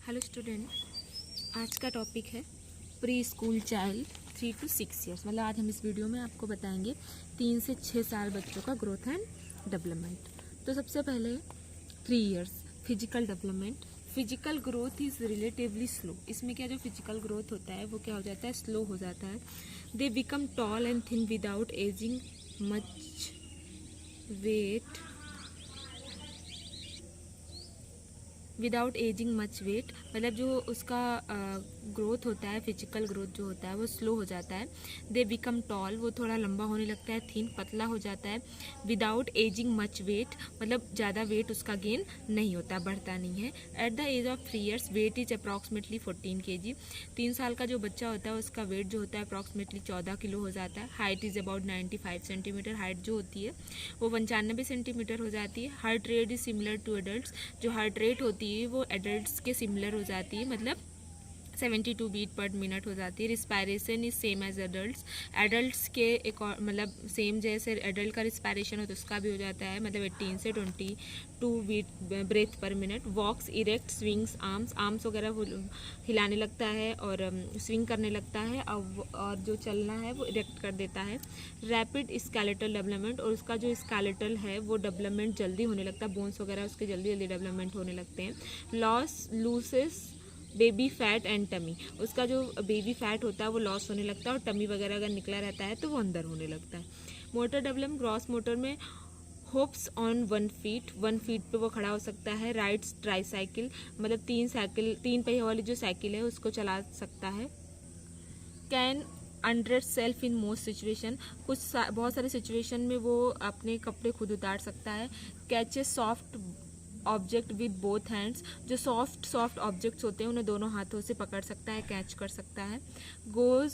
Hello student, आज का topic है pre school child 3 to 6 years. मतलब आज हम इस वीडियो में आपको बताएंगे 3 से 6 साल बच्चों का ग्रोथ एंड डेवलपमेंट। तो सबसे पहले 3 years physical development. Physical growth is relatively slow. इसमें क्या जो फिजिकल ग्रोथ होता है वो क्या हो जाता है, स्लो हो जाता है। They become tall and thin without ageing much weight मतलब जो उसका ग्रोथ होता है, फिजिकल ग्रोथ जो होता है वो स्लो हो जाता है। दे बिकम टॉल, वो थोड़ा लंबा होने लगता है। थिन, पतला हो जाता है। विदाउट एजिंग मच वेट, मतलब ज़्यादा वेट उसका गेन नहीं होता, बढ़ता नहीं है। At the age of 3 years weight is approximately 14 kg। 3 साल का जो बच्चा होता है उसका वेट जो होता है अप्रॉक्सीमेटली 14 किलो हो जाता है। Height is about 95 centimetre, height जो होती है वो 95 सेंटीमीटर हो जाती है। Heart rate is similar to adult, जो हार्ट रेट होती है वो एडल्ट्स के सिमिलर हो जाती है, मतलब 72 बीट पर मिनट हो जाती है। Respiration is same as adults के एक और मतलब सेम जैसे एडल्ट का रिस्पायरेशन हो तो उसका भी हो जाता है, मतलब 18 से 22 बीट ब्रेथ पर मिनट। वॉक्स इरेक्ट, स्विंग्स आर्म्स वगैरह वो हिलाने लगता है और स्विंग करने लगता है, और जो चलना है वो इरेक्ट कर देता है। रैपिड स्केलेटल डेवलपमेंट, और उसका जो स्केलेटल है वो डेवलपमेंट जल्दी होने लगता है, बोन्स वगैरह उसके जल्दी जल्दी डेवलपमेंट होने लगते हैं। Loses baby fat and tummy, उसका जो बेबी फैट होता है वो लॉस होने लगता है, और टमी वगैरह अगर निकला रहता है तो वो अंदर होने लगता है। मोटर डेवलपमेंट, ग्रॉस मोटर में होप्स ऑन 1 फीट पे वो खड़ा हो सकता है। राइड्स ट्राईसाइकिल, मतलब 3 पहिए वाली जो साइकिल है उसको चला सकता है। Can under self in most situation, बहुत सारे सिचुएशन में वो अपने कपड़े खुद उतार सकता है। Catches soft object with both hands, जो सॉफ्ट ऑब्जेक्ट्स होते हैं उन्हें दोनों हाथों से पकड़ सकता है, कैच कर सकता है। Goes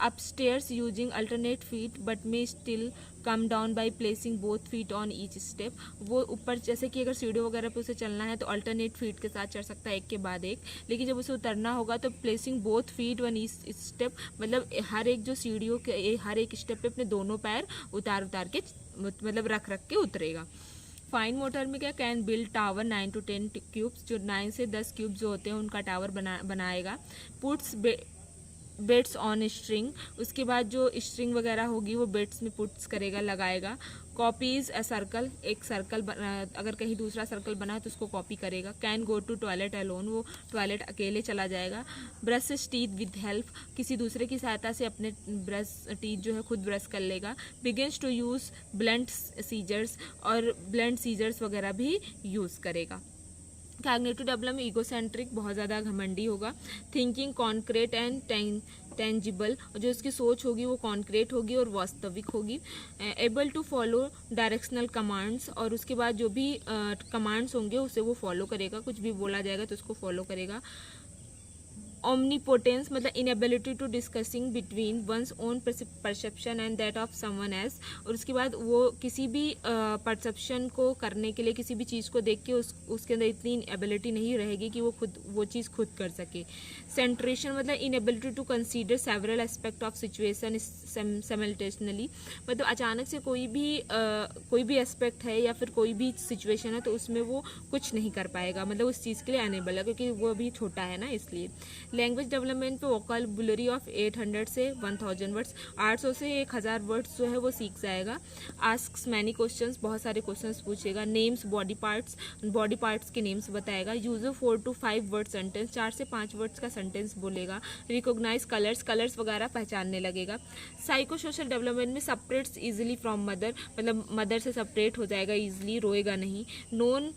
upstairs using alternate feet but may still come down by placing both feet on each step, वो ऊपर जैसे कि अगर सीढ़ियों वगैरह पे उसे चलना है तो अल्टरनेट फीट के साथ चढ़ सकता है एक के बाद एक, लेकिन जब उसे उतरना होगा तो placing both feet one each step, मतलब हर एक जो सीढ़ियों के हर एक स्टेप पे अपने दोनों पैर उतार के मतलब रख के उतरेगा। फाइन मोटर में क्या, can build tower 9 to 10 cubes, जो 9 से 10 क्यूब्स जो होते हैं उनका टावर बनाएगा। पुट्स बेट्स ऑन स्ट्रिंग, उसके बाद जो स्ट्रिंग वगैरह होगी वो बेट्स में पुट्स करेगा, लगाएगा। कॉपीज अ सर्कल, एक सर्कल अगर कहीं दूसरा सर्कल बना तो उसको कॉपी करेगा। Can go to toilet alone, वो टॉयलेट अकेले चला जाएगा। ब्रश टीथ विद हेल्प, किसी दूसरे की सहायता से अपने टीथ जो है खुद ब्रश कर लेगा। Begins to use blunt scissors, और ब्लंट सीजर्स वगैरह भी यूज़ करेगा। कैग्नेटिव डेवलपमेंट, ईगोसेंट्रिक, बहुत ज़्यादा घमंडी होगा। थिंकिंग कॉन्क्रीट एंड टेंजिबल, जो उसकी सोच होगी वो कॉन्क्रीट होगी और वास्तविक होगी। Able to follow directional commands, और उसके बाद जो भी कमांड्स होंगे उसे वो फॉलो करेगा, कुछ भी बोला जाएगा तो उसको फॉलो करेगा। ओमनीपोटेंस, मतलब inability to discussing between one's own perception and that of someone else, और उसके बाद वो किसी भी परसेप्शन को करने के लिए किसी भी चीज़ को देख के उसके अंदर इतनी एबिलिटी नहीं रहेगी कि वो चीज़ खुद कर सके। सेंट्रेशन, मतलब inability to consider several aspect of situation simultaneously, मतलब अचानक से कोई भी एस्पेक्ट है या फिर कोई भी सिचुएशन है तो उसमें वो कुछ नहीं कर पाएगा, मतलब उस चीज़ के लिए अनेबल है क्योंकि वो अभी छोटा है ना, इसलिए। लैंग्वेज डेवलपमेंट पे वोकैबुलरी ऑफ 800 से 1000 वर्ड्स, 800 से 1000 वर्ड्स जो है वो सीख जाएगा। आस्क्स मैनी क्वेश्चंस, बहुत सारे क्वेश्चंस पूछेगा। नेम्स बॉडी पार्ट्स के नेम्स बताएगा। यूज 4 to 5 वर्ड सेंटेंस, 4 से 5 वर्ड्स का सेंटेंस बोलेगा। रिकॉग्नाइज कलर्स वगैरह पहचानने लगेगा। साइको सोशल डेवलपमेंट में सेपरेट्स इजिली फ्रॉम मदर, मतलब मदर से सेपरेट हो जाएगा इजिली, रोएगा नहीं। Known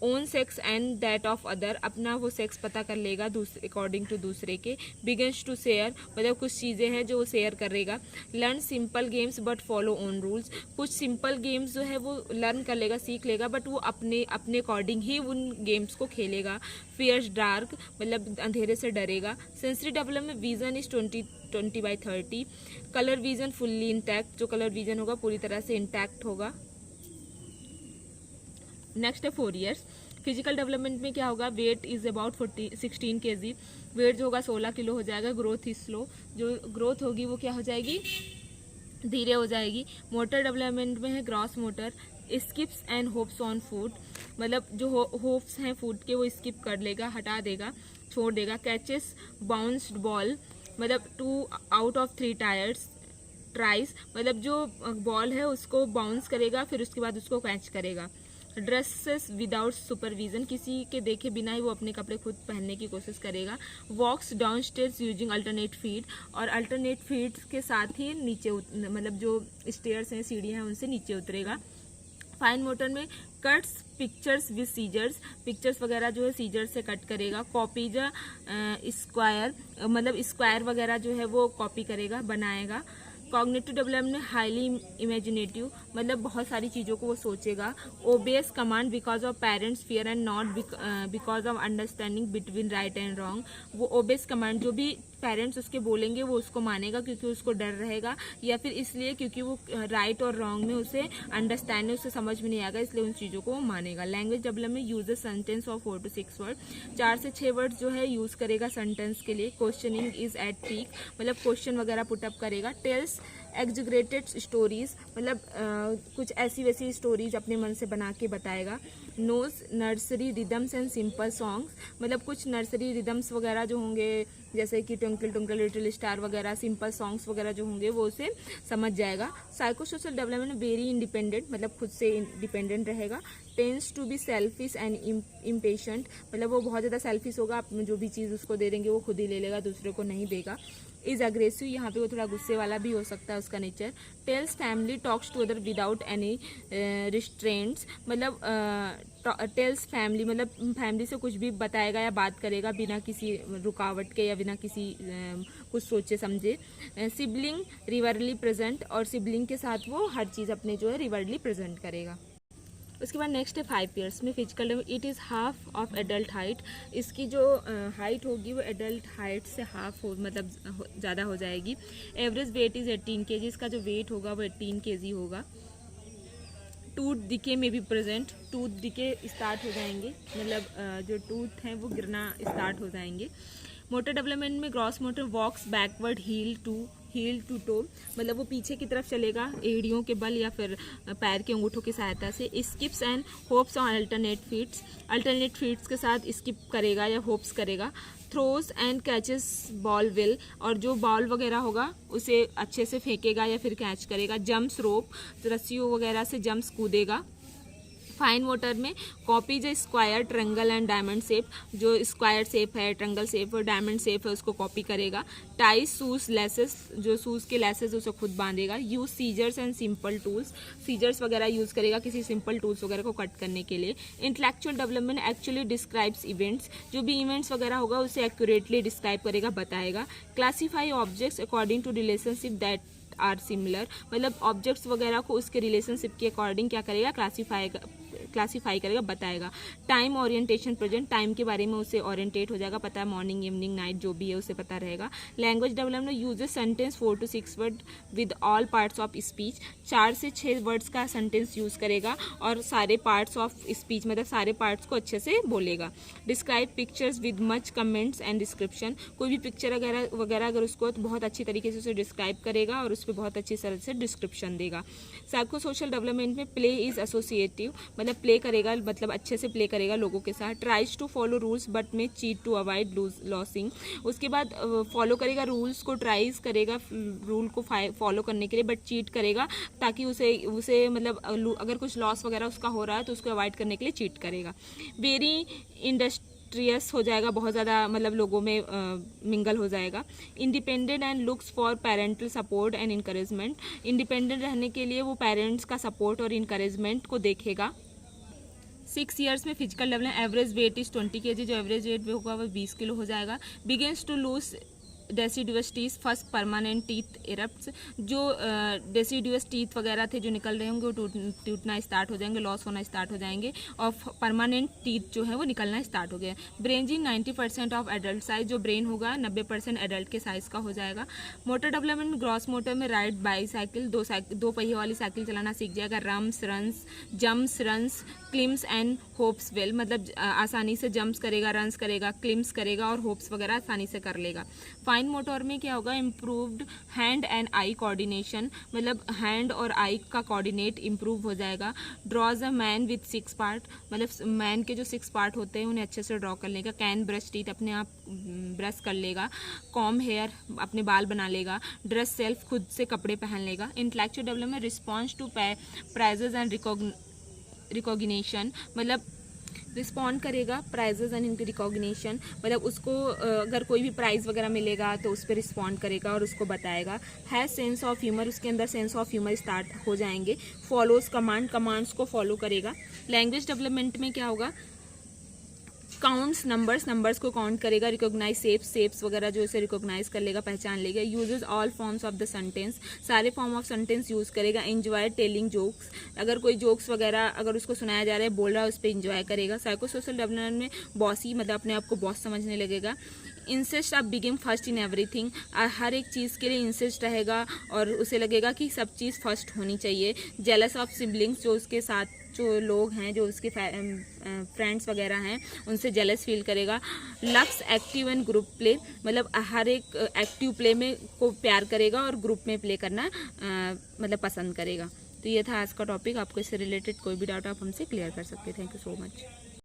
own sex and that of other, अपना वो सेक्स पता कर लेगा अकॉर्डिंग टू दूसरे के। बिगिंस टू शेयर, मतलब कुछ चीज़ें हैं जो वो शेयर करेगा। Learn simple games but follow own rules, कुछ सिंपल गेम्स जो है वो लर्न कर लेगा, सीख लेगा, बट वो अपने अकॉर्डिंग ही उन गेम्स को खेलेगा। फियर्स डार्क, मतलब अंधेरे से डरेगा। Sensory development, vision is 20/30। Colour vision fully intact, जो कलर विजन होगा पूरी तरह से इंटैक्ट होगा। नेक्स्ट है 4 ईयर्स। फिजिकल डेवलपमेंट में क्या होगा, weight is about 16 kg, weight जो होगा 16 किलो हो जाएगा। ग्रोथ इज स्लो, जो ग्रोथ होगी वो क्या हो जाएगी, धीरे हो जाएगी। मोटर डेवलपमेंट में है gross motor, skips and hops on food, मतलब जो होप्स हैं फूड के वो स्किप कर लेगा, हटा देगा, छोड़ देगा। कैचेस बाउंस्ड बॉल, मतलब 2 आउट ऑफ 3 ट्राइज, मतलब जो बॉल है उसको बाउंस करेगा फिर उसके बाद उसको कैच करेगा। ड्रेसेस विदाउट सुपरविजन, किसी के देखे बिना ही वो अपने कपड़े खुद पहनने की कोशिश करेगा। Walks down stairs using alternate feet, और अल्टरनेट फीट के साथ ही नीचे मतलब जो स्टेयर्स हैं, सीढ़ियाँ हैं, उनसे नीचे उतरेगा। फाइन मोटर में cuts pictures with scissors, pictures वगैरह जो है सीजर से कट करेगा। कॉपीज स्क्वायर, मतलब स्क्वायर वगैरह जो है वो कॉपी करेगा, बनाएगा। कॉग्निटिव डेवलपमेंट हाईली इमेजिनेटिव, मतलब बहुत सारी चीज़ों को वो सोचेगा। Obeys command because of parents fear and not because of understanding between right and wrong, वो ओबेस कमांड जो भी पेरेंट्स उसके बोलेंगे वो उसको मानेगा क्योंकि उसको डर रहेगा, या फिर इसलिए क्योंकि वो राइट और रॉन्ग में उसे अंडरस्टैंड, उसे समझ में नहीं आएगा, इसलिए उन चीज़ों को वो मानेगा। Language development uses sentence of 4 to 6 word, 4 से 6 वर्ड जो है यूज़ करेगा सेंटेंस के लिए। क्वेश्चनिंग इज एट पीक, मतलब क्वेश्चन वगैरह पुटअप करेगा। टेल्स एग्जिग्रेटेड स्टोरीज, मतलब कुछ ऐसी वैसी स्टोरीज अपने मन से बना के बताएगा। Knows nursery rhymes and simple songs, मतलब कुछ नर्सरी रिदम्स वगैरह जो होंगे जैसे कि ट्विंकल ट्विंकल लिटिल स्टार वगैरह, सिंपल सॉन्ग्स वगैरह जो होंगे वो उसे समझ जाएगा। Psycho social development very independent, मतलब खुद से इंडिपेंडेंट रहेगा। Tends to be selfish and impatient, मतलब वो बहुत ज़्यादा सेल्फिश होगा, आप जो भी चीज़ उसको दे देंगे वो खुद ही ले लेगा, दूसरे को नहीं देगा। इज अग्रेसिव, यहाँ पे वो थोड़ा गुस्से वाला भी हो सकता है उसका nature. Tells family talks to other without any restraints, मतलब टेल्स फैमिली, मतलब फैमिली से कुछ भी बताएगा या बात करेगा बिना किसी रुकावट के या बिना किसी कुछ सोचे समझे। सिबलिंग रिवरली प्रेजेंट, और सिबलिंग के साथ वो हर चीज़ अपने जो है रिवरली प्रेजेंट करेगा। उसके बाद नेक्स्ट है 5 ईयर्स में physical development, it is half of adult height, इसकी जो हाइट होगी वो एडल्ट हाइट से हाफ हो, मतलब ज़्यादा हो जाएगी। एवरेज वेट इज़ 18 kg, इसका जो वेट होगा वो 18 kg होगा। टूथ डिके में भी प्रेजेंट, टूथ डिके स्टार्ट हो जाएंगे, मतलब जो टूथ हैं वो गिरना स्टार्ट हो जाएंगे। मोटर डेवलपमेंट में gross motor walks backward heel to toe, मतलब वो पीछे की तरफ चलेगा एड़ियों के बल या फिर पैर के अंगूठों की सहायता से। Skips and hops on alternate feets के साथ स्किप करेगा या होप्स करेगा। Throws and catches ball will, और जो बॉल वगैरह होगा उसे अच्छे से फेंकेगा या फिर कैच करेगा। जंप्स रोप, रस्सियों वगैरह से जंप्स कूदेगा। फाइन मोटर में copies square triangle and diamond shape, जो स्क्वायर शेप है, ट्रंगल शेप और डायमंड शेप है उसको कॉपी करेगा। टाइज शूज लेसेस, जो शूज के लेसेस उसे खुद बांधेगा। Use scissors and simple tools, scissors वगैरह यूज करेगा किसी सिंपल टूल्स वगैरह को कट करने के लिए। Intellectual development actually describes events, जो भी इवेंट्स वगैरह होगा उसे एक्यूरेटली डिस्क्राइब करेगा, बताएगा। Classify objects according to relationship that are similar, मतलब ऑब्जेक्ट्स वगैरह को उसके रिलेशनशिप के अकॉर्डिंग क्या करेगा, क्लासीफाई करेगा, बताएगा। टाइम ओरिएंटेशन प्रेजेंट, टाइम के बारे में उसे ओरिएंटेट हो जाएगा, पता है मॉर्निंग इवनिंग नाइट जो भी है उसे पता रहेगा। Language development uses sentence 4 to 6 word with all parts of speech, 4 से 6 वर्ड्स का सेंटेंस यूज करेगा और सारे पार्ट्स ऑफ स्पीच, मतलब सारे पार्ट्स को अच्छे से बोलेगा। Describe pictures with much comments and description, कोई भी पिक्चर वगैरह अगर उसको तो बहुत अच्छी तरीके से उसे डिस्क्राइब करेगा और उस पर बहुत अच्छी तरह से डिस्क्रिप्शन देगा। साइको सोशल डेवलपमेंट में प्ले इज एसोसिएटिव, मतलब प्ले करेगा, मतलब अच्छे से प्ले करेगा लोगों के साथ। Tries to follow rules but may cheat to avoid losing, उसके बाद फॉलो करेगा रूल्स को, ट्राइज करेगा रूल को फॉलो करने के लिए बट चीट करेगा ताकि उसे मतलब अगर कुछ लॉस वगैरह उसका हो रहा है तो उसको अवॉइड करने के लिए चीट करेगा। वेरी इंडस्ट्रियस हो जाएगा, बहुत ज़्यादा मतलब लोगों में मिंगल हो जाएगा। Independent and looks for parental support and encouragement, independent रहने के लिए वो पेरेंट्स का सपोर्ट और इंकरेजमेंट को देखेगा। 6 ईयर्स में physical development average weight is 20 kg, जो एवरेज वेट होगा वो 20 किलो हो जाएगा। Begins to lose deciduous teeth first permanent teeth erupts, जो डेसिडुअस टीथ वगैरह थे जो निकल रहे होंगे वो टूटना स्टार्ट हो जाएंगे, लॉस होना स्टार्ट हो जाएंगे और परमानेंट टीथ जो है वो निकलना स्टार्ट हो गया। ब्रेन 90% ऑफ एडल्ट साइज, जो ब्रेन होगा 90% एडल्ट के साइज का हो जाएगा। मोटर डेवलपमेंट ग्रॉस मोटर में राइड बाईसाइकिल, दो पहिए वाली साइकिल चलाना सीख जाएगा। Jumps runs climbs and hops well, मतलब आसानी से जम्प्स करेगा, रन्स करेगा, क्लिम्स करेगा और होप्स वगैरह आसानी से कर लेगा। फाइन मोटर में क्या होगा, improved hand and eye coordination, मतलब हैंड और आई का कोऑर्डिनेट इम्प्रूव हो जाएगा। Draws a man with 6 part, मतलब मैन के जो 6 पार्ट होते हैं उन्हें अच्छे से ड्रॉ कर लेगा। कैन ब्रश टीथ, अपने आप ब्रश कर लेगा। कॉम हेयर, अपने बाल बना लेगा। ड्रेस सेल्फ, खुद से कपड़े पहन लेगा। Intellectual development, response to prizes and recognition, मतलब रिस्पॉन्ड करेगा। प्राइजेज एंड रिकॉग्निशन, मतलब उसको अगर कोई भी प्राइज़ वगैरह मिलेगा तो उस पर रिस्पॉन्ड करेगा और उसको बताएगा। हैज़ सेंस ऑफ ह्यूमर, उसके अंदर सेंस ऑफ ह्यूमर स्टार्ट हो जाएंगे। फॉलोज कमांड, कमांड्स को फॉलो करेगा। लैंग्वेज डेवलपमेंट में क्या होगा, काउंट्स नंबर्स, नंबर्स को काउंट करेगा। रिकॉग्नाइज शेप्स, शेप्स वगैरह जो इसे रिकॉग्नाइज कर लेगा, पहचान लेगा। Uses all forms of the sentence, सारे फॉर्म ऑफ सेंटेंस यूज करेगा। एंजॉय टेलिंग जोक्स, अगर कोई जोक्स वगैरह अगर उसको सुनाया जा रहा है, बोल रहा है, उस पर इंजॉय करेगा। साइको सोशल डेवलपमेंट में बॉसी, मतलब अपने आप को बॉस समझने लगेगा। Insist of being first in everything, हर एक चीज़ के लिए इंसिस्ट रहेगा और उसे लगेगा कि सब चीज़ फर्स्ट होनी चाहिए। जेलस ऑफ सिबलिंग्स, जो उसके साथ जो लोग हैं, जो उसके फ्रेंड्स वगैरह हैं, उनसे जेलस फील करेगा। Loves active and group play, मतलब हर एक एक्टिव प्ले में को प्यार करेगा और ग्रुप में प्ले करना मतलब पसंद करेगा। तो ये था आज का टॉपिक। आपको इससे रिलेटेड कोई भी डाउट आप हमसे क्लियर कर सकते हैं। Thank you so much.